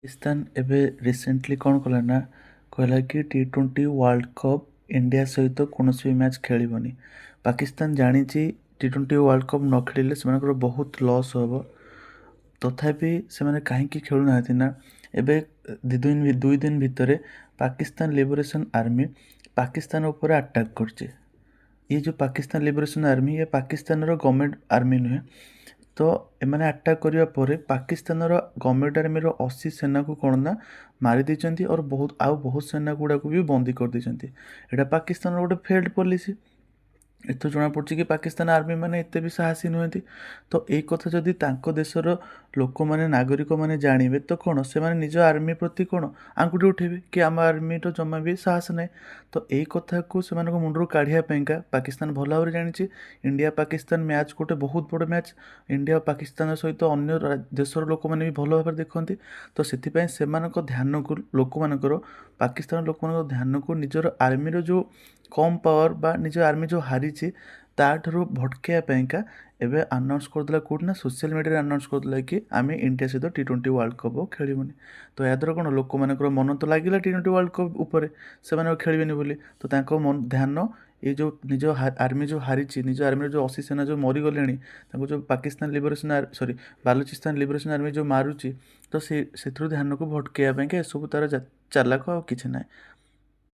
पाकिस्तान एबे रिसेंटली कौन कला ना कहला कि T20 वर्ल्ड कप इंडिया सहित कौन भी मैच खेलनी। पाकिस्तान जानी T20 वर्ल्ड कप न खेलिले से बहुत लॉस हम। तथापि से कहीं खेलुना ना एबे दुई दिन भितर पाकिस्तान लिबरेशन आर्मी पाकिस्तान उपर अटैक करছে। ये जो पाकिस्तान लिबरेशन आर्मी ये पाकिस्तान गवर्नमेंट आर्मी नुहे। तो एमाने अटैक करिया परे पाकिस्तान गवर्नमेंट आर्मी 80 सेना को कौन ना मारी देइचंती और बहुत सेना गुड़ा को भी बंदी कर देइचंती। एटा पाकिस्तान गोटे फेल्ड पॉलिसी। एथु जना पड़छि कि पाकिस्तान आर्मी माने एते भी साहसी नुहंती। तो एई कथा जदि तांको देशर लोक माने नागरिक माने जानिबे तो कौन से माने निज आर्मी प्रति कौन आंगुठी उठेबे कि आम आर्मी तो जमा भी साहस नहीं। तो एई कथा को से मुंडरू काढ़िया पेंका पाकिस्तान भल भाव जानिछि। इंडिया पाकिस्तान मैच गोटे बहुत बड़ मैच। इंडिया पाकिस्तान सहित अन्य देशर लोक माने भी भल भाव देखते। तो सेथिपई सेमानक ध्यान को लोक मानकर पाकिस्तान लोक मानक ध्यान को निजर आर्मी जो कम पावर बा निज आर्मी जो हारी ताठू भटकैया एवं आनाउंस करदेला कौटना सोशल मीडिया आनाउंस करदेला कि आम इंडिया सहित T20 वर्ल्ड कप खेलुनि। तो या द्वारा कौन लोक मान मन तो लगे T20 वर्ल्ड कप उपर से खेलेनि बोली। तो मन ध्यान ये जो निज आर्मी जो हारी निज आर्मी जो 80 सेना जो मरीगले जो Pakistan liberation sorry Balochistan liberation army जो मारुची तो से ध्यान को भटकैया सब तार चालाक आ कि ना।